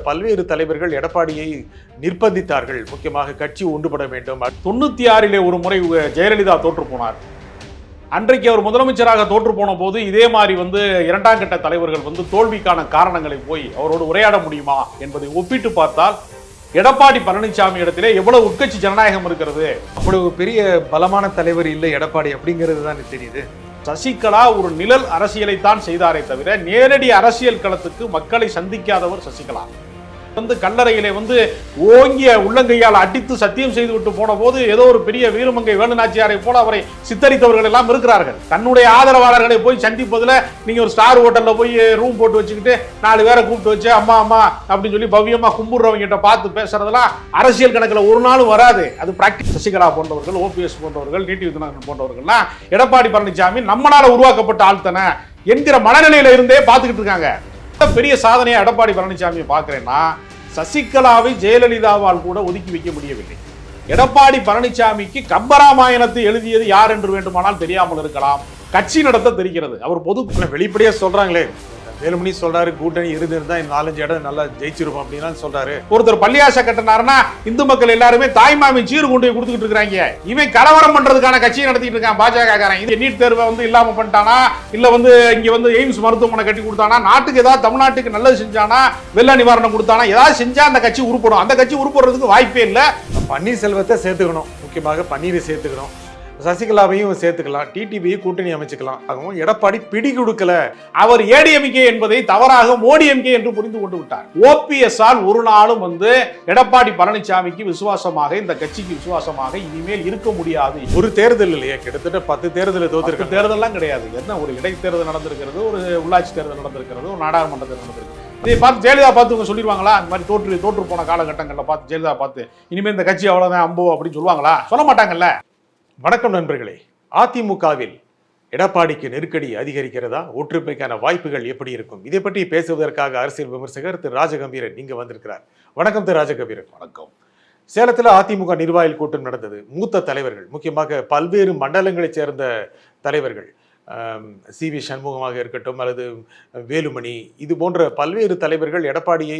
பல்வேறு தலைவர்கள் எடப்பாடியை நிர்பந்தித்தார்கள். முக்கியமாக கட்சி ஒன்றுபட வேண்டும். 96 ஒரு முறை ஜெயலலிதா தோற்று போனார். அன்றைக்கு அவர் முதலமைச்சராக தோற்று போன போது இதே மாதிரி இரண்டாம் கட்ட தலைவர்கள் தோல்விக்கான காரணங்களை போய் அவரோடு உரையாட முடியுமா என்பதை ஒப்பிட்டு பார்த்தால் எடப்பாடி பழனிசாமி இடத்திலே எவ்வளவு உட்கட்சி ஜனநாயகம் இருக்கிறது. அவ்வளவு பெரிய பலமான தலைவர் இல்லை எடப்பாடி அப்படிங்கிறது தான் தெரியுது. சசிகலா ஒரு நிழல் அரசியலைத்தான் செய்தாரே தவிர நேரடி அரசியல் களத்துக்கு மக்களை சந்திக்காதவர் சசிகலா. கல்லறையிலே ஓங்கிய உள்ளங்கையால் அடித்து சத்தியம் செய்து விட்டு போன போது ஏதோ ஒரு பெரிய வீரமங்கை வேலுநாச்சியாரை போல அவரை சித்தரித்தவர்கள் எல்லாம் இருக்கிறார்கள். தன்னுடைய ஆதரவாளர்களை போய் சந்திப்பதில் நீங்க ஒரு ஸ்டார் ஹோட்டல்ல போய் ரூம் போட்டு வச்சுக்கிட்டு 4 பேரை கூப்பிட்டு வச்சு அம்மா அம்மா அப்படின்னு சொல்லி பவ்யமா கும்பிடுறவங்க கிட்ட பார்த்து பேசுறதெல்லாம் அரசியல் கணக்கில் ஒரு நாளும் வராது. அது பிராக்டிஸ். சசிகலா போன்றவர்கள், ஓபிஎஸ் போன்றவர்கள், டிடிவி தினகரன் போன்றவர்கள்லாம் எடப்பாடி பழனிசாமி நம்மளால உருவாக்கப்பட்ட ஆழ்த்தன என்கிற மனநிலையில இருந்தே பார்த்துக்கிட்டு இருக்காங்க. பெரிய சாதனையை எடப்பாடி பழனிசாமியை பார்க்கிறேன்னா சசிகலாவை ஜெயலலிதாவால் கூட ஒதுக்கி வைக்க முடியவில்லை. எடப்பாடி பழனிசாமிக்கு கம்பராமாயணத்தை எழுதியது யார் என்று வேண்டுமானால் தெரியாமல் இருக்கலாம், கட்சி நடத்த தெரிகிறது. அவர் பொது வெளிப்படையா சொல்றாங்களே, வேலுமணி சொல்றாரு கூட்டணி இருந்திருந்தா 4-5 இடம் நல்லா ஜெயிச்சிருப்போம் அப்படின்னு சொல்றாரு. ஒருத்தர் பள்ளியாசை கட்டினாருன்னா இந்து மக்கள் எல்லாருமே தாய்மாமி சீர் கொண்டு போய் கொடுத்துட்டு இருக்காங்க. இவன் கலவரம் பண்றதுக்கான கட்சியை நடத்திட்டு இருக்கான் பாஜக. இது நீட் தேர்வை இல்லாம பண்ணிட்டானா, இல்ல இங்க எய்ம்ஸ் மருத்துவமனை கட்டி கொடுத்தானா, நாட்டுக்கு ஏதாவது தமிழ்நாட்டுக்கு நல்லது செஞ்சானா, வெள்ள நிவாரணம் கொடுத்தானா, ஏதாவது செஞ்சா அந்த கட்சி உருப்படும். அந்த கட்சி உருப்படுறதுக்கு வாய்ப்பே இல்லை. பன்னீர்செல்வத்தை சேர்த்துக்கணும், முக்கியமாக பன்னீரை சேர்த்துக்கணும், சசிகலாவையும் சேர்த்துக்கலாம், டிடிவியை கூட்டணி அமைச்சுக்கலாம். அதுவும் எடப்பாடி பிடி கொடுக்கல. அவர் ஏடிஎம்கே என்பதை தவறாக மோடிஎம்கே என்று புரிந்து கொண்டு விட்டார். ஓபிஎஸ் ஆல் ஒரு நாளும் எடப்பாடி பழனிசாமிக்கு விசுவாசமாக, இந்த கட்சிக்கு விசுவாசமாக இனிமேல் இருக்க முடியாது. ஒரு தேர்தல் இல்லையா, கிட்டத்தட்ட 10 தேர்தல் தோத்திருக்கு. தேர்தல்லாம் கிடையாது. என்ன ஒரு இடைத்தேர்தல் நடந்திருக்கிறது, ஒரு உள்ளாட்சி தேர்தல் நடந்திருக்கிறது, ஒரு நாடாளுமன்ற தேர்தல் நடந்திருக்கு. இதை பார்த்து ஜெயலலிதா பார்த்து சொல்லிடுவாங்களா? இந்த மாதிரி தோற்று போன காலகட்டங்களில் பார்த்து ஜெயலலிதா பார்த்து இனிமேல் இந்த கட்சி அவ்வளவுதான் அம்போ அப்படின்னு சொல்லுவாங்களா? சொல்ல மாட்டாங்கல்ல. வணக்கம் நண்பர்களே. அதிமுகவில் எடப்பாடிக்கு நெருக்கடி அதிகரிக்கிறதா? ஒற்றுமைக்கான வாய்ப்புகள் எப்படி இருக்கும்? இதை பற்றி பேசுவதற்காக அரசியல் விமர்சகர் திரு ராஜகம்பீரன் இங்க வந்திருக்கிறார். வணக்கம் திரு ராஜகம்பீரன். வணக்கம். சேலத்தில் அதிமுக நிர்வாகிகள் கூட்டம் நடந்தது. மூத்த தலைவர்கள், முக்கியமாக பல்வேறு மண்டலங்களைச் சேர்ந்த தலைவர்கள், சிவி சண்முகமாக இருக்கட்டும் அல்லது வேலுமணி, இது போன்ற பல்வேறு தலைவர்கள் எடப்பாடியை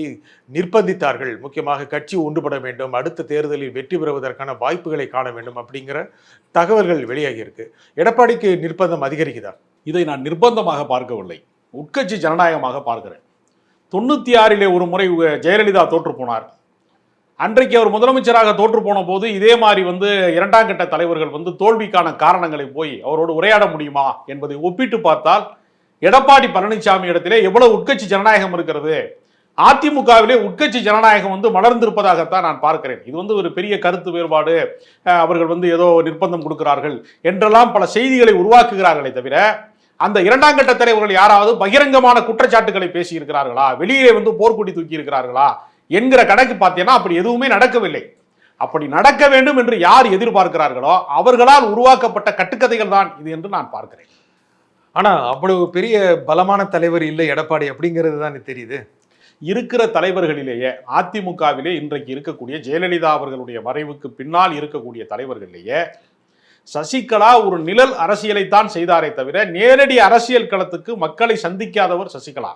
நிர்பந்தித்தார்கள். முக்கியமாக கட்சி ஒன்றுபட வேண்டும், அடுத்த தேர்தலில் வெற்றி பெறுவதற்கான வாய்ப்புகளை காண வேண்டும் அப்படிங்கிற தகவல்கள் வெளியாகி இருக்கு. எடப்பாடிக்கு நிர்பந்தம் அதிகரிக்குதா? இதை நான் நிர்பந்தமாக பார்க்கவில்லை, உட்கட்சி ஜனநாயகமாக பார்க்கிறேன். 96 ஒரு முறை ஜெயலலிதா தோற்று போனார். அன்றைக்கு அவர் முதலமைச்சராக தோற்று போன போது இதே மாதிரி இரண்டாம் கட்ட தலைவர்கள் தோல்விக்கான காரணங்களை போய் அவரோடு உரையாட முடியுமா என்பதை ஒப்பிட்டு பார்த்தால் எடப்பாடி பழனிசாமி இடத்திலே எவ்வளவு உட்கட்சி ஜனநாயகம் இருக்கிறது. அதிமுகவிலே உட்கட்சி ஜனநாயகம் மலர்ந்திருப்பதாகத்தான் நான் பார்க்கிறேன். இது ஒரு பெரிய கருத்து வேறுபாடு, அவர்கள் ஏதோ நிர்பந்தம் கொடுக்கிறார்கள் என்றெல்லாம் பல செய்திகளை உருவாக்குகிறார்களே தவிர அந்த இரண்டாம் கட்ட தலைவர்கள் யாராவது பகிரங்கமான குற்றச்சாட்டுகளை பேசி இருக்கிறார்களா, வெளியிலே போர்க்குடி தூக்கி இருக்கிறார்களா என்கிற கணக்கு பார்த்தீங்கன்னா அப்படி எதுவுமே நடக்கவில்லை. அப்படி நடக்க வேண்டும் என்று யார் எதிர்பார்க்கிறார்களோ அவர்களால் உருவாக்கப்பட்ட கட்டுக்கதைகள் தான் இது என்று நான் பார்க்கிறேன். ஆனா அவ்வளவு பெரிய பலமான தலைவர் இல்லை எடப்பாடி அப்படிங்கிறது தான் தெரியுது. இருக்கிற தலைவர்களிலேயே அதிமுகவிலே இன்றைக்கு இருக்கக்கூடிய ஜெயலலிதா அவர்களுடைய மறைவுக்கு பின்னால் இருக்கக்கூடிய தலைவர்களிலேயே சசிகலா ஒரு நிழல் அரசியலைத்தான் செய்தாரே தவிர நேரடி அரசியல் களத்துக்கு மக்களை சந்திக்காதவர் சசிகலா.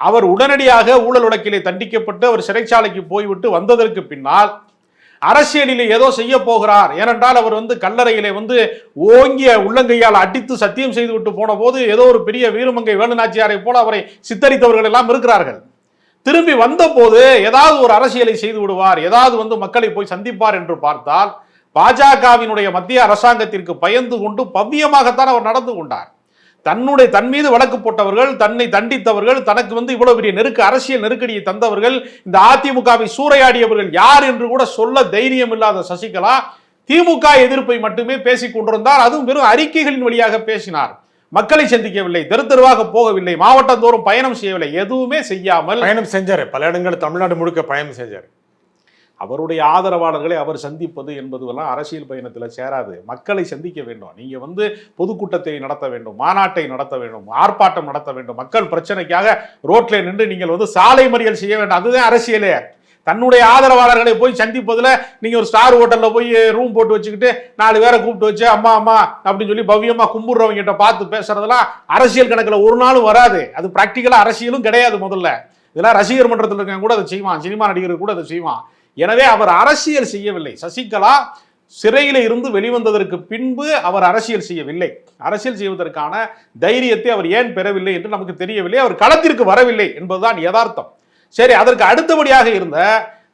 அவர் உடனடியாக ஊழல் வழக்கிலே தண்டிக்கப்பட்டு அவர் சிறைச்சாலைக்கு போய்விட்டு வந்ததற்கு பின்னால் அரசியலிலே ஏதோ செய்ய போகிறார். ஏனென்றால் அவர் கல்லறையிலே ஓங்கிய உள்ளங்கையால் அடித்து சத்தியம் செய்து விட்டு போன போது ஏதோ ஒரு பெரிய வீரமங்கை வேலுநாச்சியாரை போல அவரை சித்தரித்தவர்கள் எல்லாம் இருக்கிறார்கள். திரும்பி வந்த போது ஏதாவது ஒரு அரசியலை செய்து விடுவார், ஏதாவது மக்களை போய் சந்திப்பார் என்று பார்த்தால் பாஜகவினுடைய மத்திய அரசாங்கத்திற்கு பயந்து கொண்டு பவ்யமாகத்தான் அவர் நடந்து கொண்டார். தன் மீது வழக்கு போட்டவர்கள், தன்னை தண்டித்தவர்கள், தனக்கு இவ்வளவு பெரிய அரசியல் நெருக்கடியை தந்தவர்கள், இந்த அதிமுகவை சூறையாடியவர்கள் யார் என்று கூட சொல்ல தைரியம் இல்லாத சசிகலா திமுக எதிர்ப்பை மட்டுமே பேசிக் கொண்டிருந்தார். அதுவும் வெறும் அறிக்கைகளின் வழியாக பேசினார். மக்களை சந்திக்கவில்லை, தெருவாக போகவில்லை, மாவட்டந்தோறும் பயணம் செய்யவில்லை, எதுவுமே செய்யாமல் பயணம் செஞ்சாரு. பல இடங்கள் தமிழ்நாடு முழுக்க பயணம் செஞ்சாரு. அவருடைய ஆதரவாளர்களை அவர் சந்திப்பது என்பதுவெல்லாம் அரசியல் பயணத்தில் சேராது. மக்களை சந்திக்க வேண்டும். நீங்க பொதுக்கூட்டத்தை நடத்த வேண்டும், மாநாட்டை நடத்த வேண்டும், ஆர்ப்பாட்டம் நடத்த வேண்டும், மக்கள் பிரச்சனைக்காக ரோட்ல நின்று நீங்கள் சாலை மறியல் செய்ய வேண்டும். அதுதான் அரசியலே. தன்னுடைய ஆதரவாளர்களை போய் சந்திப்பதில் நீங்க ஒரு ஸ்டார் ஹோட்டல்ல போய் ரூம் போட்டு வச்சுக்கிட்டு 4 பேரை கூப்பிட்டு வச்சு அம்மா அம்மா அப்படின்னு சொல்லி பவ்யமா கும்பிடுறவங்க கிட்ட பார்த்து பேசுறதெல்லாம் அரசியல் கணக்கில் ஒரு நாளும் வராது. அது பிராக்டிக்கலா அரசியலும் கிடையாது. முதல்ல இதெல்லாம் ரசிகர் மன்றத்தில் இருக்க கூட அதை செய்வான், சினிமா நடிகர்கள் கூட அதை செய்வான். எனவே அவர் அரசியல் செய்யவில்லை. சசிகலா சிறையில இருந்து வெளிவந்ததற்கு பின்பு அவர் அரசியல் செய்யவில்லை. அரசியல் செய்வதற்கான தைரியத்தை அவர் ஏன் பெறவில்லை என்று நமக்கு தெரியவில்லை. அவர் களத்திற்கு வரவில்லை என்பதுதான் யதார்த்தம். சரி, அதற்கு அடுத்தபடியாக இருந்த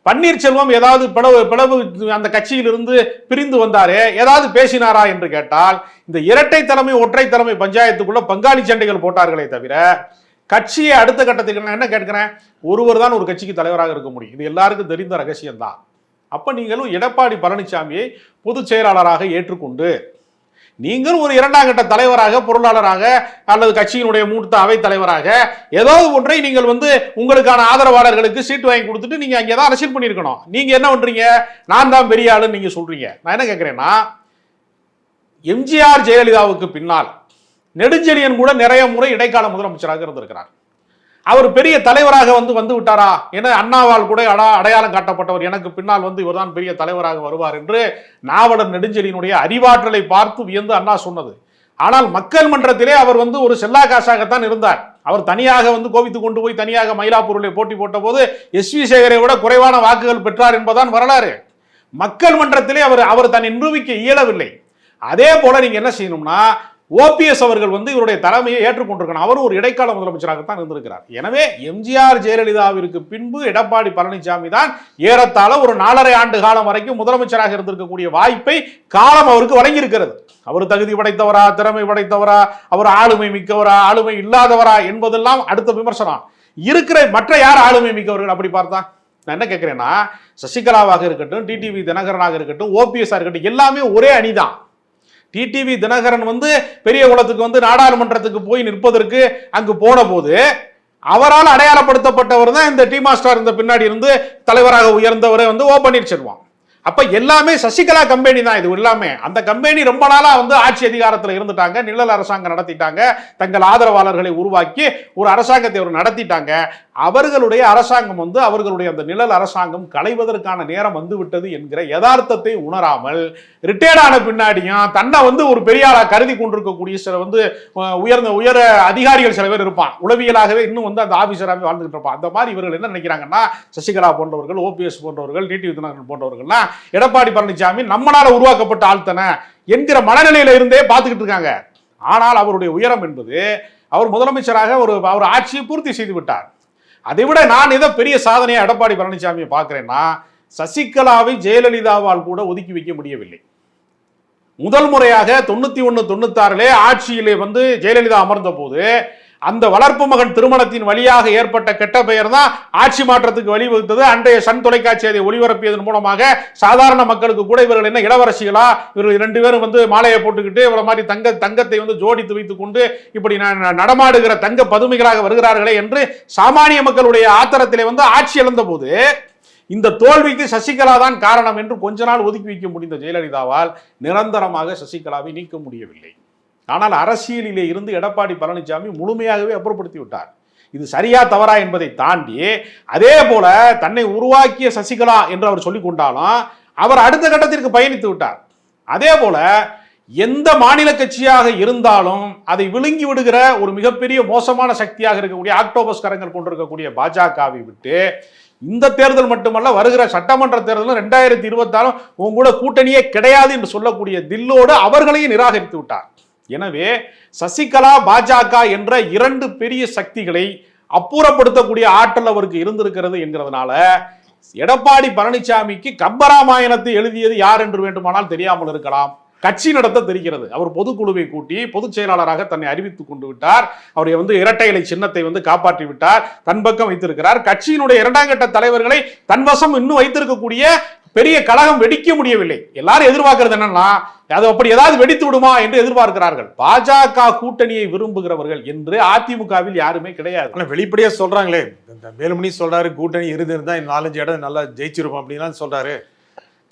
பன்னீர்செல்வம் ஏதாவது பிளவு அந்த கட்சியிலிருந்து பிரிந்து வந்தாரே, ஏதாவது பேசினாரா என்று கேட்டால், இந்த இரட்டை தலைமை ஒற்றை தலைமை பஞ்சாயத்துக்குள்ள பங்காளி சண்டைகள் போட்டார்களே தவிர கட்சியை அடுத்த கட்டத்துக்கு நான் என்ன கேட்கிறேன், ஒருவர் தான் ஒரு கட்சிக்கு தலைவராக இருக்க முடியும். இது எல்லாருக்கும் தெரிந்த ரகசியம் தான். அப்ப நீங்களும் எடப்பாடி பழனிசாமியை பொதுச் செயலாளராக ஏற்றுக்கொண்டு நீங்கள் ஒரு இரண்டாம் கட்ட தலைவராக, பொருளாளராக அல்லது கட்சியினுடைய மூத்த அவை தலைவராக ஏதோ ஒன்றை நீங்கள் உங்களுக்கான ஆதரவாளர்களுக்கு சீட்டு வாங்கி கொடுத்துட்டு நீங்க அங்கேதான் அரசியல் பண்ணியிருக்கணும். நீங்க என்ன பண்றீங்க, நான் தான் பெரிய ஆளுன்னு நீங்க சொல்றீங்க. நான் என்ன கேட்கிறேன்னா, எம்ஜிஆர் ஜெயலலிதாவுக்கு பின்னால் நெடுஞ்செழியன் கூட நிறைய முறை இடைக்கால முதலமைச்சராக இருந்திருக்கிறார். அவர் பெரிய தலைவராக வந்து விட்டாரா? என அண்ணாவால் கூட அடையாளம் காட்டப்பட்டவர், எனக்கு பின்னால் இவர்தான் பெரிய தலைவராக வருவார் என்று நாவலர் நெடுஞ்செழியனுடைய அறிவாற்றலை பார்த்து வியந்து அண்ணா சொன்னது. ஆனால் மக்கள் மன்றத்திலே அவர் ஒரு செல்லா காசாகத்தான் இருந்தார். அவர் தனியாக கோவித்துக் கொண்டு போய் தனியாக மயிலாப்பூரிலே போட்டி போட்ட போது எஸ்.வி. சேகரை விட குறைவான வாக்குகள் பெற்றார் என்பதுதான் வரலாறு. மக்கள் மன்றத்திலே அவர் தன்னை நிரூபிக்க இயலவில்லை. அதே போல நீங்க என்ன செய்யணும்னா, ஓபிஎஸ் அவர்கள் இவருடைய தலைமையை ஏற்றுக்கொண்டிருக்கிறார். அவர் ஒரு இடைக்கால முதலமைச்சராகத்தான் இருந்திருக்கிறார். எனவே எம்ஜிஆர் ஜெயலலிதாவிற்கு பின்பு எடப்பாடி பழனிசாமி தான் ஏறத்தாழ ஒரு 4.5 ஆண்டு காலம் வரைக்கும் முதலமைச்சராக இருந்திருக்கக்கூடிய வாய்ப்பை காலம் அவருக்கு வழங்கி இருக்கிறது. அவர் தகுதி படைத்தவரா, திறமை படைத்தவரா, அவர் ஆளுமை மிக்கவரா, ஆளுமை இல்லாதவரா என்பதெல்லாம் அடுத்த விமர்சனம். இருக்கிற மற்ற யார் ஆளுமை மிக்கவர்கள் அப்படி பார்த்தா? நான் என்ன கேட்கிறேன்னா, சசிகலாவாக இருக்கட்டும், டிடிவி தினகரனாக இருக்கட்டும், ஓபிஎஸ் இருக்கட்டும், எல்லாமே ஒரே அணிதான். டிடிவி தினகரன் பெரிய குளத்துக்கு நாடாளுமன்றத்துக்கு போய் நிற்பதற்கு அங்கு போன போது அவரால் அடையாளப்படுத்தப்பட்டவர் தான் இந்த டி மாஸ்டர் இந்த பின்னாடி இருந்து தலைவராக உயர்ந்தவரை ஓ பன்னீர்செல்வம். அப்ப எல்லாமே சசிகலா கம்பெனி தான். இது எல்லாமே அந்த கம்பெனி ரொம்ப நாளா ஆட்சி அதிகாரத்தில் இருந்துட்டாங்க, நிழல் அரசாங்கம் நடத்திட்டாங்க, தங்கள் ஆதரவாளர்களை உருவாக்கி ஒரு அரசாங்கத்தை அவர் நடத்திட்டாங்க. அவர்களுடைய அரசாங்கம் அவர்களுடைய அந்த நிழல் அரசாங்கம் களைவதற்கான நேரம் வந்துவிட்டது என்கிற யதார்த்தத்தை உணராமல் ரிட்டையர்டான பின்னாடியும் தன்னை ஒரு பெரிய ஆளா கருதி கொண்டிருக்கக்கூடிய சில உயர அதிகாரிகள் சில பேர் இருப்பான். உளவியலாகவே இன்னும் அந்த ஆபீசராகவே வாழ்ந்துகிட்டு இருப்பான். அந்த மாதிரி இவர்கள் என்ன நினைக்கிறாங்கன்னா, சசிகலா போன்றவர்கள், ஓபிஎஸ் போன்றவர்கள், டிடிவி தினகரன் போன்றவர்கள்லாம் எடப்பாடி பழனிசாமி நம்மளால உருவாக்கப்பட்ட ஆழ்த்தன என்கிற மனநிலையில இருந்தே பார்த்துக்கிட்டு இருக்காங்க. ஆனால் அவருடைய உயரம் என்பது, அவர் முதலமைச்சராக அவர் ஆட்சியை பூர்த்தி செய்து விட்டார். அதை விட நான் ஏதோ பெரிய சாதனையை எடப்பாடி பழனிசாமியை பார்க்கிறேன்னா, சசிகலாவை ஜெயலலிதாவால் கூட ஒதுக்கி வைக்க முடியவில்லை. முதல் முறையாக 91-96 ஆட்சியிலே ஜெயலலிதா அமர்ந்த போது அந்த வளர்ப்பு மகன் திருமணத்தின் வழியாக ஏற்பட்ட கெட்ட பெயர் தான் ஆட்சி மாற்றத்துக்கு வழிவகுத்தது. அன்றைய சன் தொலைக்காட்சி அதை ஒளிபரப்பியதன் மூலமாக சாதாரண மக்களுக்கு கூட இவர்கள் என்ன இளவரசிகளா, இவர்கள் 2 பேரும் மாலையை போட்டுக்கிட்டு இவரை மாதிரி தங்கத்தை ஜோடித்து வைத்துக் கொண்டு இப்படி நடமாடுகிற தங்க பதுமைகளாக வருகிறார்களே என்று சாமானிய மக்களுடைய ஆத்திரத்திலே ஆட்சி இழந்த போது இந்த தோல்விக்கு சசிகலா தான் காரணம் என்று கொஞ்ச நாள் ஒதுக்கி வைக்க முடிந்த ஜெயலலிதாவால் நிரந்தரமாக சசிகலாவை நீக்க முடியவில்லை. ஆனால் அரசியலிலே இருந்து எடப்பாடி பழனிசாமி முழுமையாகவே அப்புறப்படுத்தி விட்டார். இது சரியா தவறா என்பதை தாண்டி, அதே போல தன்னை உருவாக்கிய சசிகலா என்று அவர் சொல்லிக் கொண்டாலும் அவர் அடுத்த கட்டத்திற்கு பயணித்து விட்டார். அதே போல எந்த மாநில கட்சியாக இருந்தாலும் அதை விழுங்கி விடுகிற ஒரு மிகப்பெரிய மோசமான சக்தியாக இருக்கக்கூடிய ஆக்டோபஸ் கரங்கள் கொண்டிருக்கக்கூடிய பாஜகவை விட்டு இந்த தேர்தல் மட்டுமல்ல, வருகிற சட்டமன்ற தேர்தலும் 2024 உங்க கூட கூட்டணியே கிடையாது என்று சொல்லக்கூடிய தில்லோடு அவர்களையும் நிராகரித்து விட்டார். எனவே சசிகலா, பாஜக என்ற 2 பெரிய சக்திகளை அப்புறப்படுத்தக்கூடிய ஆற்றல் அவருக்கு இருந்திருக்கிறது என்கிறதுனால எடப்பாடி பழனிசாமிக்கு கம்பராமாயணத்தை எழுதியது யார் என்று வேண்டுமானால் தெரியாமல் இருக்கலாம், கட்சி நடத்த தெரிகிறது. அவர் பொதுக்குழுவை கூட்டி பொதுச் செயலாளராக தன்னை அறிவித்துக் கொண்டு விட்டார். அவரை இரட்டை இலை சின்னத்தை காப்பாற்றி விட்டார், தன் பக்கம் வைத்திருக்கிறார். கட்சியினுடைய 2ஆம் கட்ட தலைவர்களை தன்வசம் இன்னும் வைத்திருக்கக்கூடிய பெரிய கழகம் வெடிக்க முடியவில்லை. எல்லாரும் எதிர்பார்க்கிறது என்னன்னா, அது அப்படி ஏதாவது வெடித்து விடுமா என்று எதிர்பார்க்கிறார்கள். பாஜக கூட்டணியை விரும்புகிறவர்கள் என்று அதிமுகவில் யாருமே கிடையாது. வெளிப்படையா சொல்றாங்களே, வேலுமணி சொல்றாரு கூட்டணி இருந்தா 4-5 இடம் நல்லா ஜெயிச்சிருப்போம் அப்படின்லாம் சொல்றாரு.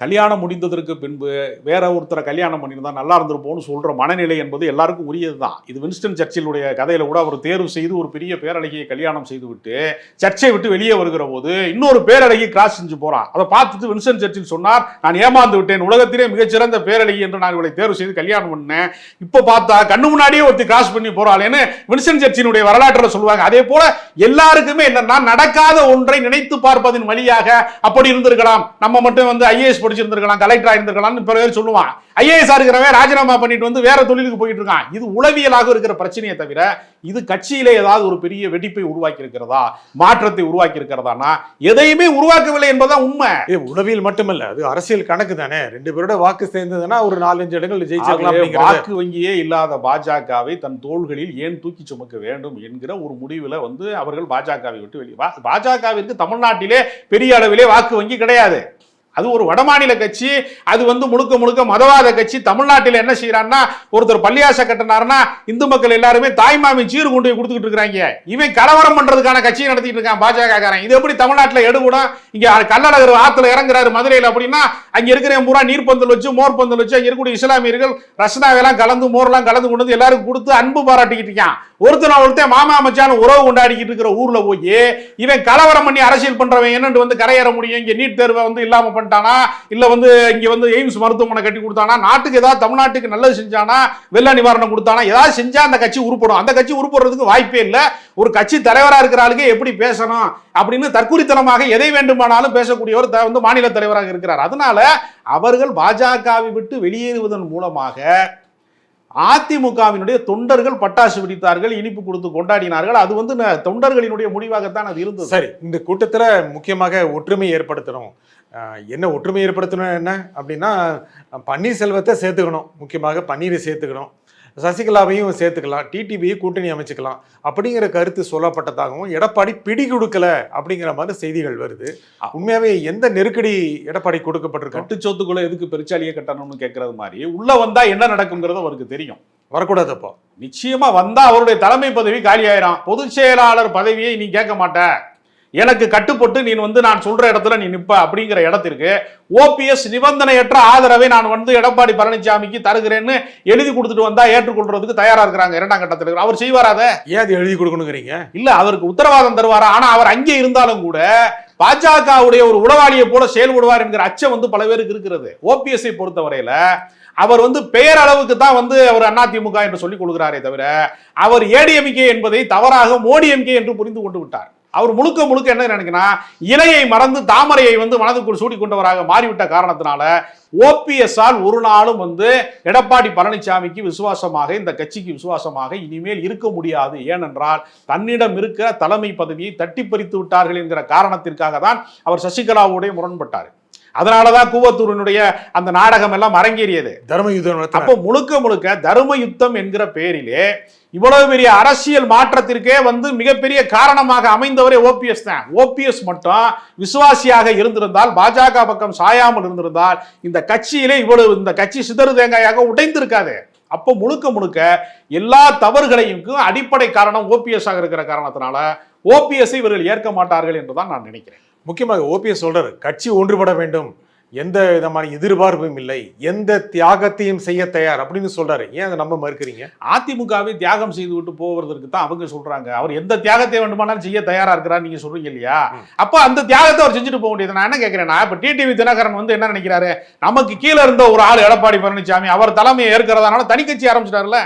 கல்யாணம் முடிந்ததற்கு பின்பு வேற ஒருத்தரை கல்யாணம் பண்ணியிருந்தா நல்லா இருந்திருப்போம்னு சொல்ற மனநிலை என்பது எல்லாருக்கும் உரியது தான். இது வின்ஸ்டன் சர்ச்சிலுடைய கதையில கூட அவர் தேர்வு செய்து ஒரு பெரிய பேரழகியை கல்யாணம் செய்து விட்டு சர்ச்சை விட்டு வெளியே வருகிற போது இன்னொரு பேரழகி கிராஸ் செஞ்சு போறான். அதை பார்த்துட்டு வின்ஸ்டன் சர்ச்சில் சொன்னார், நான் ஏமாந்து விட்டேன், உலகத்திலே மிகச்சிறந்த பேரழகி என்று நான் இவளை தேர்வு செய்து கல்யாணம் பண்ணேன், இப்ப பார்த்தா கண்ணு முன்னாடியே ஒருத்தி கிராஸ் பண்ணி போறாளேன்னு வின்ஸ்டன் சர்ச்சினுடைய வரலாற்றுல சொல்லுவாங்க. அதே போல எல்லாருக்குமே என்னன்னா நடக்காத ஒன்றை நினைத்து பார்ப்பதன் வழியாக அப்படி இருந்திருக்கலாம், நம்ம மட்டும் வந்து ஐஏஎஸ் படிச்சிருந்திருக்கலாம், கலெக்டரா இருந்திருக்கலாம்னு பிற பேர் சொல்லுவான். ஐஏஎஸ் இருக்கிறவன் ராஜினாமா பண்ணிட்டு வந்து வேற தொழிலுக்கு போயிட்டு இருக்கான். இது உளவியலாக இருக்கிற பிரச்சனையை தவிர இது கட்சியிலே ஏதாவது ஒரு பெரிய வெடிப்பை உருவாக்கி இருக்கிறதா, மாற்றத்தை உருவாக்கி இருக்கிறதானா? எதையுமே உருவாக்கவில்லை என்பதுதான் உண்மை. உளவியல் மட்டுமல்ல, அது அரசியல் கணக்கு தானே. 2 பேரோட வாக்கு சேர்ந்ததுன்னா ஒரு 4-5 இடங்கள் ஜெயிச்சிடலாம். வாக்கு வங்கியே இல்லாத பாஜகவை தன் தோள்களில் ஏன் தூக்கி சுமக்க வேண்டும் என்கிற ஒரு முடிவுல வந்து அவர்கள் பாஜகவை விட்டு வெளியே. பாஜகவிற்கு தமிழ்நாட்டிலே பெரிய அளவிலே வாக்கு வங்கி கிடையாது. அது ஒரு வடமாநில கட்சி, அது வந்து முழுக்க முழுக்க மதவாத கட்சி. தமிழ்நாட்டில் என்ன செய்யறான்னா, ஒருத்தர் பள்ளியாசை கட்டினாருன்னா இந்து மக்கள் எல்லாருமே தாய்மாமி சீர் கொண்டு போய் கொடுத்துக்கிட்டு இருக்காங்க. இவன் கலவரம் பண்றதுக்கான கட்சியை நடத்திட்டு இருக்கான் பாஜக காரன். இது எப்படி தமிழ்நாட்டில் எடுபடும்? இங்க கள்ளழகர் ஆத்துல இறங்குறாரு மதுரையில் அப்படின்னா அங்க இருக்கிற பூரா நீர்பந்தல் வச்சு மோர் பந்தல் வச்சு அங்க இருக்கக்கூடிய இஸ்லாமியர்கள் ரசனாவெல்லாம் கலந்து மோர்லாம் கலந்து கொண்டு வந்து எல்லாருக்கும் கொடுத்து அன்பு பாராட்டிக்கிட்டு இருக்கான். ஒருத்தன் மாமா மச்சான் உறவு கொண்டாடிக்கிட்டு இருக்கிற ஊர்ல போய் இவன் கலவரம் பண்ணி அரசியல் பண்றவன் என்னன்னு வந்து கரையேற முடியும்? இங்க நீட் தேர்வை வந்து இல்லாம பண்ணிட்டானா, இல்ல வந்து இங்க வந்து எய்ம்ஸ் மருத்துவமனை கட்டி கொடுத்தானா, நாட்டுக்கு ஏதாவது தமிழ்நாட்டுக்கு நல்லது செஞ்சானா, வெள்ள நிவாரணம் கொடுத்தானா, ஏதாவது செஞ்சா அந்த கட்சி உருப்படும். அந்த கட்சி உருப்படுறதுக்கு வாய்ப்பே இல்லை. ஒரு கட்சி தலைவரா இருக்கிற ஆளுக்கு எப்படி பேசணும் அப்படின்னு தற்குறித்தனமாக எதை வேண்டுமானாலும் பேசக்கூடியவர் வந்து மாநில தலைவராக இருக்கிறார். அதனால அவர்கள் பாஜகவை விட்டு வெளியேறுவதன் மூலமாக அதிமுகவினுடைய தொண்டர்கள் பட்டாசு வெடித்தார்கள், இனிப்பு கொடுத்து கொண்டாடினார்கள். அது வந்து தொண்டர்களினுடைய முடிவாகத்தான் அது இருந்தது. சரி, இந்த கூட்டத்தில் முக்கியமாக ஒற்றுமை ஏற்படுத்தணும். என்ன ஒற்றுமை ஏற்படுத்தணும் என்ன அப்படின்னா, பன்னீர்செல்வத்தை சேர்த்துக்கணும், முக்கியமாக பன்னீரை சேர்த்துக்கணும், சசிகலாவையும் சேர்த்துக்கலாம், டிடிவியை கூட்டணி அமைச்சுக்கலாம் அப்படிங்கிற கருத்து சொல்லப்பட்டதாகவும் எடப்பாடி பிடி கொடுக்கல அப்படிங்கிற மாதிரி செய்திகள் வருது. உண்மையாவே எந்த நெருக்கடி எடப்பாடி கொடுக்கப்பட்டிருக்கு? கட்டுச்சோத்துக்குள்ள எதுக்கு பெருச்சாலியே கட்டணும்னு கேட்கறது மாதிரி உள்ள வந்தா என்ன நடக்குங்கிறது அவருக்கு தெரியும். வரக்கூடாது. அப்போ நிச்சயமா வந்தா அவருடைய தலைமை பதவி காலியாயிரும். பொதுச் செயலாளர் பதவியை நீ கேட்க மாட்ட, எனக்கு கட்டுப்பட்டு நீ வந்து நான் சொல்ற இடத்துல நீ நிப்ப அப்படிங்கிற இடத்திற்கு ஓபிஎஸ் நிபந்தனையற்ற ஆதரவை நான் வந்து எடப்பாடி பழனிசாமிக்கு தருகிறேன்னு எழுதி கொடுத்துட்டு வந்தா ஏற்றுக்கொள்றதுக்கு தயாரா இருக்கிறாங்க 2ஆம் கட்டத்தில். அவர் செய்வாராத? ஏன் அது எழுதி கொடுக்கணுங்கிறீங்க? இல்ல, அவருக்கு உத்தரவாதம் தருவாரா? ஆனா அவர் அங்கே இருந்தாலும் கூட பாஜகவுடைய ஒரு உளவாளியை போல செயல்படுவார் என்கிற அச்சம் வந்து பல பேருக்கு இருக்கிறது. ஓபிஎஸ்ஐ பொறுத்தவரையில அவர் வந்து பெயர் அளவுக்கு தான் வந்து அவர் அதிமுக என்று சொல்லிக் கொடுக்கிறாரே தவிர அவர் ஏடிஎம்கே என்பதை தவறாக மோடிஎம்கே என்று புரிந்து கொண்டு விட்டார். அவர் முழுக்க முழுக்க என்ன நினைக்கிறா, இலையை மறந்து தாமரையை வந்து மனதுக்குள் சூடிக்கொண்டவராக மாறிவிட்ட காரணத்தினால ஓபிஎஸ்ஆல் ஒரு நாளும் வந்து எடப்பாடி பழனிசாமிக்கு விசுவாசமாக, இந்த கட்சிக்கு விசுவாசமாக இனிமேல் இருக்க முடியாது. ஏனென்றால் தன்னிடம் இருக்கிற தலைமை பதவியை தட்டி பறித்து விட்டார்கள் என்கிற காரணத்திற்காக தான் அவர் சசிகலாவுடைய முரண்பட்டார். அதனாலதான் கூவத்தூரினுடைய அந்த நாடகம் எல்லாம் அரங்கேறியது, தர்ம யுத்தம். அப்ப முழுக்க முழுக்க தர்ம யுத்தம் என்கிற பெயரிலே இவ்வளவு பெரிய அரசியல் மாற்றத்திற்கே வந்து மிகப்பெரிய காரணமாக அமைந்தவரே ஓபிஎஸ் தான். ஓபிஎஸ் மட்டும் விசுவாசியாக இருந்திருந்தால், பாஜக பக்கம் சாயாமல் இருந்திருந்தால் இந்த கட்சியிலே இவ்வளவு இந்த கட்சி சிதறு தேங்காயாக உடைந்திருக்காது. அப்போ முழுக்க முழுக்க எல்லா தவறுகளையும் அடிப்படை காரணம் ஓபிஎஸ் ஆக இருக்கிற காரணத்தினால ஓபிஎஸ் இவர்கள் ஏற்க மாட்டார்கள் என்றுதான் நான் நினைக்கிறேன். முக்கியமாக ஓபிஎஸ் சொல்றாரு, கட்சி ஒன்றுபட வேண்டும், எந்த விதமான எதிர்பார்ப்பும் இல்லை, எந்த தியாகத்தையும் செய்ய தயார் அப்படின்னு சொல்றாரு. ஏன் அதை நம்ம மறுக்கிறீங்க? அதிமுகவை தியாகம் செய்து விட்டு போவதற்கு தான் அவங்க சொல்றாங்க. அவர் எந்த தியாகத்தை வேண்டுமானாலும் செய்ய தயாரா இருக்கிறார் நீங்க சொல்றீங்க இல்லையா? அப்ப அந்த தியாகத்தை அவர் செஞ்சுட்டு போக முடியாது. நான் என்ன கேட்கிறேன்னா, இப்ப டிடிவி தினகரன் வந்து என்ன நினைக்கிறாரு, நமக்கு கீழே இருந்த ஒரு ஆள் எடப்பாடி பழனிசாமி அவர் தலைமையை ஏற்கிறதுனால தனி கட்சி ஆரம்பிச்சிட்டாருல,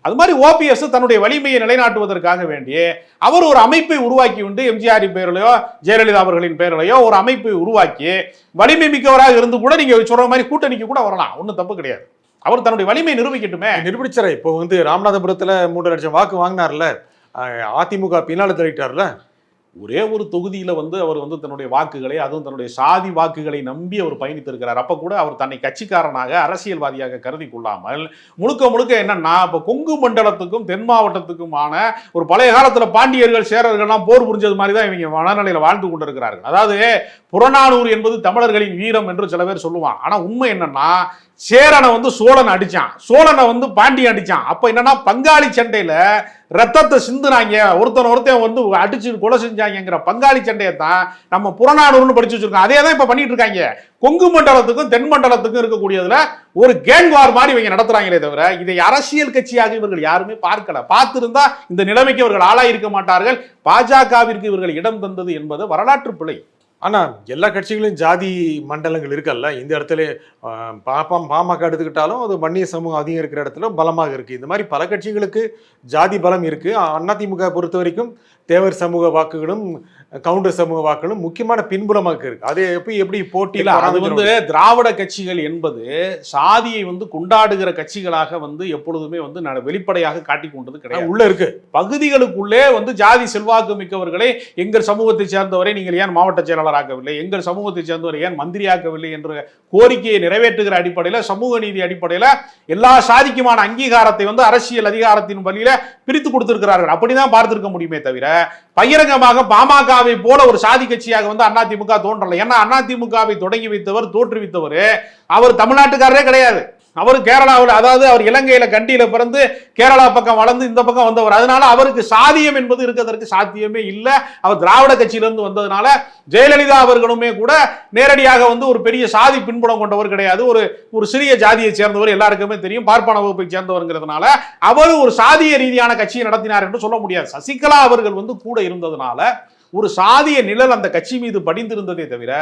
அது மாதிரி ஓபிஎஸ் தன்னுடைய வலிமையை நிலைநாட்டுவதற்காக வேண்டி அவர் ஒரு அமைப்பை உருவாக்கி உண்டு, எம்ஜிஆர் பெயரிலையோ ஜெயலலிதா அவர்களின் பெயரிலையோ ஒரு அமைப்பை உருவாக்கி வலிமை மிக்கவராக இருந்து கூட நீங்க சொல்ற மாதிரி கூட்டணிக்கு கூட வரலாம், ஒன்றும் தப்பு கிடையாது. அவர் தன்னுடைய வலிமையை நிரூபிக்கட்டுமே. நிரூபிச்சார. இப்போ வந்து ராமநாதபுரத்துல 3 லட்சம் வாக்கு வாங்கினார்ல, அதிமுக பின்னால தள்ளிட்டார்ல. ஒரே ஒரு தொகுதியில வந்து அவர் வந்து தன்னுடைய வாக்குகளை, அதுவும் தன்னுடைய சாதி வாக்குகளை நம்பி அவர் பயணித்திருக்கிறார். அப்ப கூட அவர் தன்னை கட்சிக்காரனாக அரசியல்வாதியாக கருதி கொள்ளாமல் முழுக்க முழுக்க என்னன்னா, இப்ப கொங்கு மண்டலத்துக்கும் தென் மாவட்டத்துக்குமான ஒரு பழைய காலத்துல பாண்டியர்கள் சேரர்கள்லாம் போர் புரிஞ்சது மாதிரி தான் இவங்க மனநிலையில வாழ்ந்து கொண்டிருக்கிறார்கள். அதாவது புறநானூறு என்பது தமிழர்களின் வீரம் என்று சில பேர் சொல்லுவான். ஆனா உண்மை என்னன்னா, சேரனை வந்து சோழன் அடிச்சான், சோழனை வந்து பாண்டியன் அடிச்சான். அப்ப என்னன்னா பங்காளி சண்டையில ரத்தத்தை சிந்துனாங்க, ஒருத்தன் வந்து அடிச்சு கொலை செஞ்சாங்கிற பங்காளி சண்டையை தான் நம்ம புறநானூறுன்னு படிச்சு வச்சிருக்கோம். அதே தான் இப்ப பண்ணிட்டு இருக்காங்க. கொங்கு மண்டலத்துக்கும் தென் மண்டலத்துக்கும் இருக்கக்கூடியதுல ஒரு கேங் வார் மாதிரி இவங்க நடத்துறாங்களே தவிர இதை அரசியல் கட்சியாக இவர்கள் யாருமே பார்க்கல. பார்த்திருந்தா இந்த நிலைமைக்கு இவர்கள் ஆளாயிருக்க மாட்டார்கள். பாஜகவிற்கு இவர்கள் இடம் தந்தது என்பது வரலாற்று பிழை. ஆனா எல்லா கட்சிகளும் ஜாதி மண்டலங்கள் இருக்கல்ல. இந்த இடத்துல பாமக எடுத்துக்கிட்டாலும் அது வன்னிய சமூகம் அதிகம் இருக்கிற இடத்துல பலமாக இருக்கு. இந்த மாதிரி பல கட்சிகளுக்கு ஜாதி பலம் இருக்கு. அதிமுக பொறுத்த வரைக்கும் தேவர் சமூக வாக்குகளும் கவுண்டர் சமூக வாக்குகளும் முக்கியமான பின்புலமாக இருக்கு. அது எப்படி போட்டியில் அது வந்து திராவிட கட்சிகள் என்பது சாதியை வந்து கொண்டாடுகிற கட்சிகளாக வந்து எப்பொழுதுமே வந்து வெளிப்படையாக காட்டிக் கொண்டது கிடையாது. உள்ள இருக்கு பகுதிகளுக்குள்ளே வந்து ஜாதி செல்வாக்கு மிக்கவர்களை எங்கள் சமூகத்தை சேர்ந்தவரை நீங்கள் ஏன் மாவட்ட செயலாளர் ஆக்கவில்லை, எங்கள் சமூகத்தை சேர்ந்தவரை ஏன் மந்திரி ஆக்கவில்லை என்ற கோரிக்கையை நிறைவேற்றுகிற அடிப்படையில், சமூக நீதி அடிப்படையில் எல்லா சாதிக்குமான அங்கீகாரத்தை வந்து அரசியல் அதிகாரத்தின் வழியில பிரித்து கொடுத்திருக்கிறார்கள். அப்படிதான் பார்த்திருக்க முடியுமே தவிர பகிரங்கமாக பாமகவை போல ஒரு சாதி கட்சியாக வந்து அதிமுக தோன்றல. ஏன்னா அதிமுகவை தொடங்கி வைத்தவர், தோற்றுவித்தவர் அவர் தமிழ்நாட்டுக்காரரே கிடையாது. அவர் கேரளாவில், அதாவது அவர் இலங்கையில கண்டியில பிறந்து கேரளா பக்கம் வளர்ந்து இந்த பக்கம் வந்தவர். அதனால அவருக்கு சாதியம் என்பது இருக்கிறதற்கு சாத்தியமே இல்லை. அவர் திராவிட கட்சியிலிருந்து வந்ததுனால ஜெயலலிதா அவர்களுமே கூட நேரடியாக வந்து ஒரு பெரிய சாதி பின்புலம் கொண்டவர் கிடையாது. ஒரு சிறிய ஜாதியை சேர்ந்தவர், எல்லாருக்குமே தெரியும், பார்ப்பன வகுப்பை சேர்ந்தவர்ங்கிறதுனால அவர் ஒரு சாதிய ரீதியான கட்சியை நடத்தினார் என்று சொல்ல முடியாது. சசிகலா அவர்கள் வந்து கூட இருந்ததுனால ஒரு சாதிய நிழல் அந்த கட்சி மீது படிந்திருந்ததே தவிர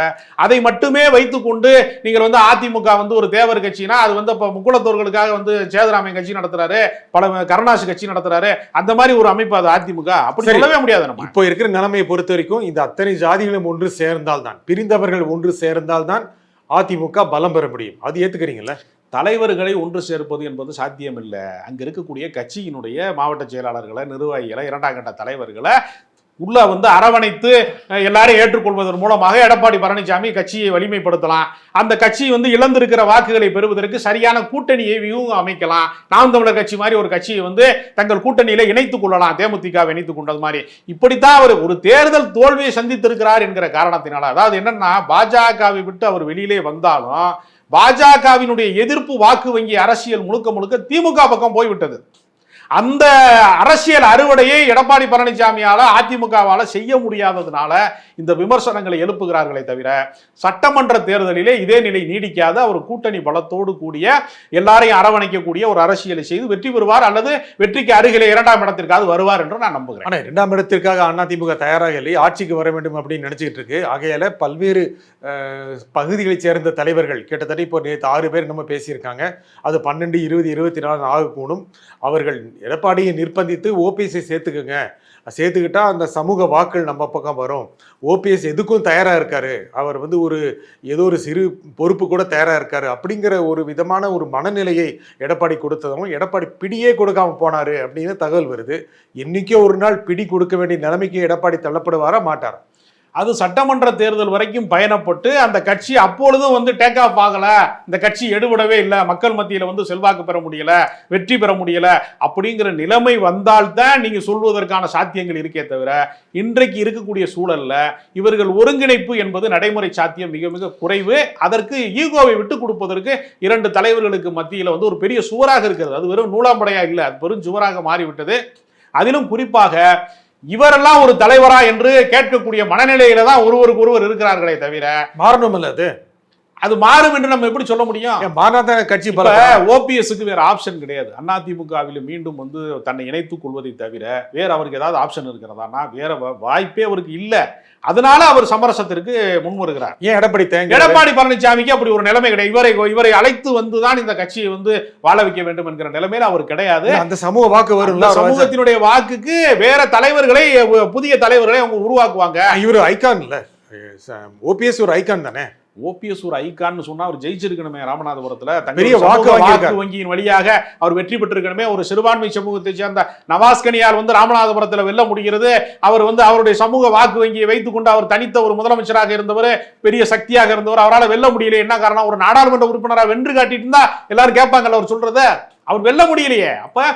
அதை மட்டுமே வைத்துக்கொண்டு நீங்கள் வந்து அதிமுக வந்து ஒரு தேவர் கட்சினா அது வந்து இப்ப முக்குளத்தோர்களுக்காக வந்து சேதுராமையன் கட்சி நடத்துறாரு, பல கருணாசு கட்சி நடத்துறாரு, அந்த மாதிரி ஒரு அமைப்பு அது அதிமுக அப்படி சொல்லவே முடியாது. நம்ம இப்போ இருக்கிற நிலைமையை பொறுத்த வரைக்கும் இந்த அத்தனை ஜாதிகளும் ஒன்று சேர்ந்தால்தான், பிரிந்தவர்கள் ஒன்று சேர்ந்தால்தான் அதிமுக பலம் பெற முடியும். அது ஏத்துக்கிறீங்கல்ல? தலைவர்களை ஒன்று சேர்ப்பது என்பது சாத்தியம் இல்லை. அங்க இருக்கக்கூடிய கட்சியினுடைய மாவட்ட செயலாளர்களை, நிர்வாகிகளை, இரண்டாம் கட்ட தலைவர்களை உள்ள வந்து அரவணைத்து எல்லாரும் ஏற்றுக்கொள்வதன் மூலமாக எடப்பாடி பழனிசாமி கட்சியை வலிமைப்படுத்தலாம். அந்த கட்சி வந்து இழந்திருக்கிற வாக்குகளை பெறுவதற்கு சரியான கூட்டணியை இவங்க அமைக்கலாம். நாம் தமிழர் கட்சி மாதிரி ஒரு கட்சியை வந்து தங்கள் கூட்டணியில இணைத்துக் கொள்ளலாம், தேமுதிக இணைத்துக் கொண்டது மாதிரி. இப்படித்தான் அவர் ஒரு தேர்தல் தோல்வியை சந்தித்திருக்கிறார் என்கிற காரணத்தினால, அதாவது என்னன்னா பாஜகவை விட்டு அவர் வெளியிலே வந்தாலும் பாஜகவினுடைய எதிர்ப்பு வாக்கு வங்கி அரசியல் முழுக்க முழுக்க திமுக பக்கம் போய்விட்டது. அந்த அரசியல் அறுவடையை எடப்பாடி பழனிசாமியால அதிமுகவால செய்ய முடியாததுனால இந்த விமர்சனங்களை எழுப்புகிறார்களே தவிர சட்டமன்ற தேர்தலிலே இதே நிலை நீடிக்காத ஒரு கூட்டணி பலத்தோடு கூடிய எல்லாரையும் அரவணைக்கக்கூடிய ஒரு அரசியலை செய்து வெற்றி பெறுவார், அல்லது வெற்றிக்கு அருகிலே இரண்டாம் இடத்திற்காக வருவார் என்று நான் நம்புகிறேன். ஆனா இரண்டாம் இடத்திற்காக அதிமுக தயாராக இல்லை, ஆட்சிக்கு வர வேண்டும் அப்படின்னு நினைச்சிட்டு இருக்கு. ஆகையால பல்வேறு பகுதிகளைச் சேர்ந்த தலைவர்கள் கிட்டத்தட்ட இப்போ நேற்று 6 பேர் நம்ம பேசியிருக்காங்க. அது 12, 20, 24 ஆகக்கூடும். அவர்கள் எடப்பாடியை நிர்பந்தித்து ஓபிஎஸ்ஐ சேர்த்துக்கிட்டா அந்த சமூக வாக்கள் நம்ம பக்கம் வரும். ஓபிஎஸ் எதுக்கும் தயாரா இருக்காரு, அவர் வந்து ஏதோ ஒரு சிறு பொறுப்பு கூட தயாரா இருக்காரு அப்படிங்கிற ஒரு விதமான ஒரு மனநிலையை எடப்பாடி கொடுத்ததும் எடப்பாடி பிடியே கொடுக்காம போனாரு அப்படின்னு தகவல் வருது. என்னைக்கோ ஒரு நாள் பிடி கொடுக்க வேண்டிய நிலைமைக்கு எடப்பாடி தள்ளப்படுவாரா மாட்டாரா? அது சட்டமன்ற தேர்தல் வரைக்கும் பயணப்பட்டு அந்த கட்சி அப்பொழுதும் வந்து டேக் ஆஃப் ஆகல, இந்த கட்சி எடுபடவே இல்லை, மக்கள் மத்தியில வந்து செல்வாக்கு பெற முடியல, வெற்றி பெற முடியல அப்படிங்கிற நிலைமை வந்தால்தான் நீங்க சொல்வதற்கான சாத்தியங்கள் இருக்கே தவிர இன்றைக்கு இருக்கக்கூடிய சூழல்ல இவர்கள் ஒருங்கிணைப்பு என்பது நடைமுறை சாத்தியம் மிக மிக குறைவு. அதற்கு ஈகோவை விட்டு கொடுப்பதற்கு 2 தலைவர்களுக்கு மத்தியில வந்து ஒரு பெரிய சுவராக இருக்கிறது. அது வெறும் நூலாம்படையா இல்லை, அது பெரும் சுவராக மாறிவிட்டது. அதிலும் குறிப்பாக இவரெல்லாம் ஒரு தலைவரா என்று கேட்கக்கூடிய மனநிலையில தான் ஒருவருக்கு ஒருவர் இருக்கிறார்களே தவிர மாறணும் இல்ல, அது மாறும் என்று நம்ம எப்படி சொல்ல முடியும்? கட்சி ஓபிஎஸ்க்கு வேற ஆப்ஷன் கிடையாது. அதிமுகவில் மீண்டும் வந்து தன்னை இணைத்துக் கொள்வதை தவிர வேற அவருக்கு ஏதாவது ஆப்ஷன் இருக்கிறதானா? வேற வாய்ப்பே அவருக்கு இல்ல. அதனால அவர் சமரசத்திற்கு முன் வருகிறார். ஏன் எடப்பாடி பழனிசாமிக்கு அப்படி ஒரு நிலைமை கிடையாது. இவரை அழைத்து வந்துதான் இந்த கட்சியை வந்து வாழ வைக்க வேண்டும் என்கிற நிலைமையில அவர் கிடையாது. அந்த சமூக வாக்கு வரும், சமூகத்தினுடைய வாக்குக்கு வேற தலைவர்களை, புதிய தலைவர்களை அவங்க உருவாக்குவாங்க. இவர் ஐகான் இல்ல, ஓபிஎஸ் ஒரு ஐகான் தானே. ஓபிஎஸ் ஒரு ஐகான்னு சொன்னா அவர் ஜெயிச்சிருக்கணுமே ராமநாதபுரத்துல, பெரிய வாக்கு வங்கியின் வழியாக அவர் வெற்றி பெற்றிருக்கணுமே. ஒரு சிறுபான்மை சமூகத்தை சேர்ந்த நவாஸ்கனியார் வந்து ராமநாதபுரத்துல வெல்ல முடிகிறது. அவர் வந்து அவருடைய சமூக வாக்கு வங்கியை வைத்துக் கொண்டு அவர் தனித்த ஒரு முதலமைச்சராக இருந்தவர், பெரிய சக்தியாக இருந்தவர், அவரால் வெல்ல முடியல. என்ன காரணம்? ஒரு நாடாளுமன்ற உறுப்பினராக வென்று காட்டிட்டு இருந்தா எல்லாரும் கேட்பாங்கல்ல அவர் சொல்றத. அவர் வெல்ல முடியலையே. அப்ப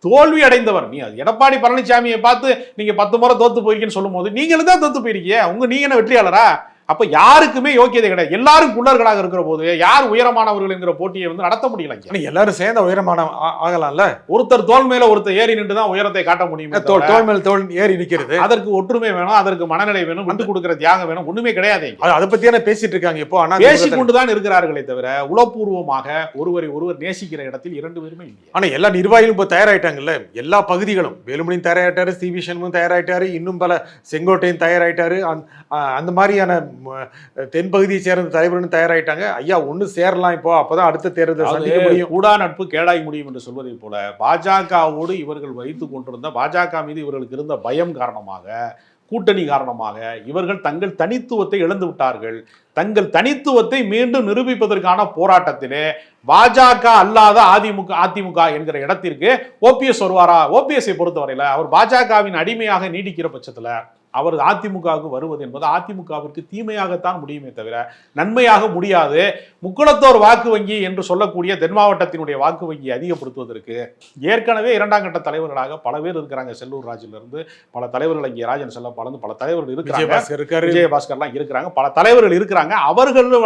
தோல்வி அடைந்தவர். நீ எடப்பாடி பழனிசாமியை பார்த்து நீங்க 10 முறை தோத்து போயிருக்கீங்கன்னு சொல்லும் போது நீங்களும் தான் தோத்து போயிருக்கீங்க. நீங்க என்ன வெற்றியாளரா? அப்ப யாருக்குமே யோக்கியதை கிடையாது. எல்லாரும் குள்ளர்களாக இருக்கிற போது யார் உயரமானவர்கள் என்கிற போட்டியை வந்து நடத்த முடியல. எல்லாரும் சேர்ந்த உயரமான ஆகலாம்ல. ஒருத்தர் தோல் மேல ஒருத்தர் ஏறி நின்று தான் உயரத்தை காட்ட முடியும். தோல் மேல தோல் ஏறி நிக்கிறது. அதற்கு ஒற்றுமை வேணும், அதற்கு மனநிலை வேணும், விட்டு கொடுக்கிற தியாகம் வேணும். ஒண்ணுமே கிடையாது. அதை பத்தியான பேசிட்டு இருக்காங்க இப்போ. ஆனா பேசிக்கொண்டுதான் இருக்கிறார்களே தவிர உளப்பூர்வமாக ஒருவரை ஒருவர் நேசிக்கிற இடத்தில் இரண்டு பேருமே இல்லை. ஆனா எல்லா நிர்வாகிகளும் இப்போ தயாராயிட்டாங்கல்ல. எல்லா பகுதிகளும் வேலுமணியும் தயாராயிட்டாரு, சிவி சண்முகம் தயாராயிட்டாரு, இன்னும் பல செங்கோட்டையும் தயாராயிட்டாரு. அந்த மாதிரியான தென்பகுதியை சேர்ந்த தலைவர்கள் தயாராயிட்டாங்க. ஐயா ஒண்ணு சேரலாம் இப்போ, அப்பதான் அடுத்த தேர்தல் சந்திக்க முடியும். கூடா நட்பு கேடாய் முடியும் என்று சொல்வதை போல பாஜகவோடு இவர்கள் வைத்துக் கொண்டிருந்த, பாஜக மீது இவர்களுக்கு இருந்த பயம் காரணமாக, கூட்டணி காரணமாக இவர்கள் தங்கள் தனித்துவத்தை இழந்து விட்டார்கள். தங்கள் தனித்துவத்தை மீண்டும் நிரூபிப்பதற்கான போராட்டத்திலே பாஜக அல்லாத அதிமுக என்கிற இடத்திற்கு ஓபிஎஸ் வருவாரா? ஓபிஎஸ்ஐ பொறுத்தவரையில அவர் பாஜகவின் அடிமையாக நீடிக்கிற பட்சத்துல அவர் அதிமுகவுக்கு வருவது என்பது அதிமுகவிற்கு தீமையாகத்தான் முடியுமே தவிர நன்மையாக முடியாது. முக்குளத்தோர் வாக்கு வங்கி என்று சொல்லக்கூடிய தென் மாவட்டத்தினுடைய வாக்கு வங்கியை அதிகப்படுத்துவதற்கு ஏற்கனவே இரண்டாம் கட்ட தலைவர்களாக பல பேர் இருக்கிறாங்க. செல்லூர் ராஜிலிருந்து பல தலைவர்கள், இங்கே ராஜன் செல்லப்பாலேருந்து பல தலைவர்கள் இருக்கிறாங்க, விஜயபாஸ்கர்லாம் இருக்கிறாங்க, பல தலைவர்கள் இருக்கிறாங்க.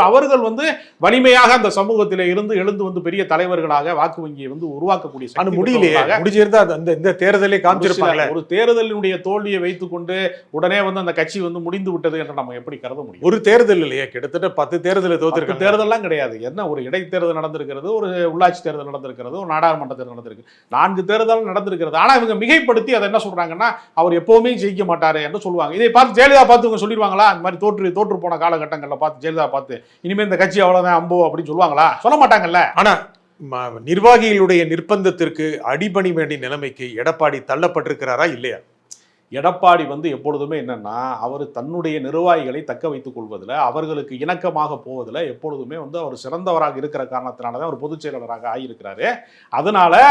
அவர்கள் வந்து வலிமையாக அந்த சமூகத்திலே இருந்து எழுந்து வந்து பெரிய தலைவர்களாக வாக்கு வங்கியை வந்து உருவாக்கக்கூடிய முடியலையே. முடிஞ்சிருந்தா இந்த தேர்தலை காமிச்சிருப்பாங்க. ஒரு தேர்தலினுடைய தோல்வியை வைத்துக் கொண்டு உடனே வந்து அந்த கட்சி வந்து முடிந்து விட்டது என்று நம்ம எப்படி கருத முடியும்? ஒரு தேர்தல் இல்லையா, கிட்டத்தட்ட 10 தேர்தலை தோத்திருக்க. தேர்தல்லாம் கிடையாது. என்ன, ஒரு இடைத்தேர்தல் நடந்திருக்கிறது, ஒரு உள்ளாட்சி தேர்தல் நடந்திருக்கிறது, ஒரு நாடாளுமன்ற தேர்தல் நடந்திருக்கு, 4 தேர்தல் நடந்திருக்கிறது. ஆனா இவங்க மிகைப்படுத்தி அதை என்ன சொல்றாங்கன்னா அவர் எப்பவுமே ஜெயிக்க மாட்டாரு என்று சொல்லுவாங்க. இதை பார்த்து ஜெயலலிதா பார்த்து இவங்க சொல்லிடுவாங்களா? இந்த மாதிரி தோற்று போன காலகட்டங்களில் பார்த்து ஜெயலலிதா பார்த்து இனிமே இந்த கட்சி அவ்வளவுதான் அம்போ அப்படின்னு சொல்லுவாங்களா? சொல்ல மாட்டாங்கல்ல. ஆனா நிர்வாகிகளுடைய நிர்பந்தத்திற்கு அடிபணி வேண்டிய நிலைமைக்கு எடப்பாடி தள்ளப்பட்டிருக்கிறாரா இல்லையா? எடப்பாடி வந்து எப்பொழுதுமே என்னன்னா, அவர் தன்னுடைய நிர்வாகிகளை தக்க வைத்துக் கொள்வதில், அவர்களுக்கு இணக்கமாக போவதில் எப்பொழுதுமே வந்து அவர் சிறந்தவராக இருக்கிற காரணத்தினாலதான் அவர் பொதுச் செயலாளராக ஆகியிருக்கிறாரு. அதனால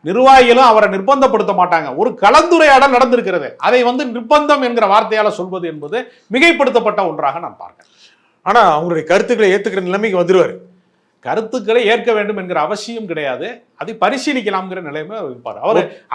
நிர்வாகிகளும் அவரை நிர்பந்தப்படுத்த மாட்டாங்க. ஒரு கலந்துரையாடல் நடந்திருக்கிறது, அதை வந்து நிர்பந்தம் என்கிற வார்த்தையால சொல்வது என்பது மிகைப்படுத்தப்பட்ட ஒன்றாக நான் பார்க்கிறேன். ஆனா அவங்களுடைய கருத்துக்களை ஏத்துக்கிற நிலைமைக்கு வந்துருவாரு. கருத்துக்களை ஏற்க வேண்டும் என்கிற அவசியம் கிடையாது, அதை பரிசீலிக்கலாம்ங்கிற நிலைமை இருப்பார்.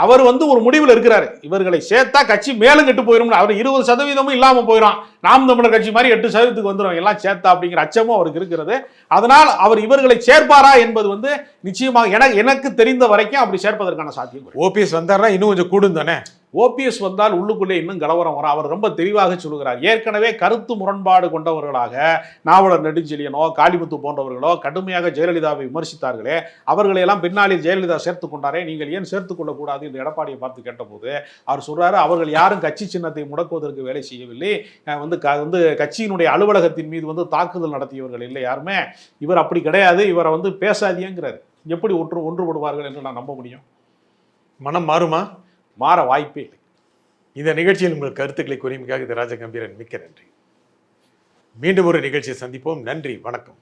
அவர் வந்து ஒரு முடிவில் இருக்கிறாரு. இவர்களை சேர்த்தா கட்சி மேலும் கெட்டு போயிடும். அவர் 20% இல்லாம போயிடும். நாம் தமிழர் கட்சி மாதிரி 8% வந்துடும் எல்லாம் சேர்த்தா அப்படிங்கிற அச்சமும் அவருக்கு இருக்கிறது. அதனால் அவர் இவர்களை சேர்ப்பாரா என்பது வந்து நிச்சயமாக எனக்கு தெரிந்த வரைக்கும் அப்படி சேர்ப்பதற்கான சாத்தியம். ஓபிஎஸ் வந்தாரா இன்னும் கொஞ்சம் கூடும் தானே? ஓபிஎஸ் வந்தால் உள்ளுக்குள்ளே இன்னும் கலவரம் வரும். அவர் ரொம்ப தெளிவாக சொல்லுகிறார். ஏற்கனவே கருத்து முரண்பாடு கொண்டவர்களாக நாவலர் நெடுஞ்செழியனோ காளிமுத்து போன்றவர்களோ கடுமையாக ஜெயலலிதாவை விமர்சித்தார்களே, அவர்களை எல்லாம் பின்னாளில் ஜெயலலிதா சேர்த்துக் கொண்டாரே, நீங்கள் ஏன் சேர்த்துக் கொள்ளக்கூடாது என்று எடப்பாடியை பார்த்து கேட்டபோது அவர் சொல்றாரு, அவர்கள் யாரும் கட்சி சின்னத்தை முடக்குவதற்கு வேலை செய்யவில்லை, வந்து கட்சியினுடைய அலுவலகத்தின் மீது வந்து தாக்குதல் நடத்தியவர்கள் இல்லை யாருமே, இவர் அப்படி கிடையாது, இவரை வந்து பேசாதியங்கிறார். எப்படி ஒன்றுபடுவார்கள் என்று நான் நம்ப முடியும்? மனம் மாறுமா? மாற வாய்ப்பே இல்லை. இந்த நிகழ்ச்சியில் உங்கள் கருத்துக்களை கூறியமைக்காக ராஜகம்பீரன் மிக்க நன்றி. மீண்டும் ஒரு நிகழ்ச்சியை சந்திப்போம். நன்றி, வணக்கம்.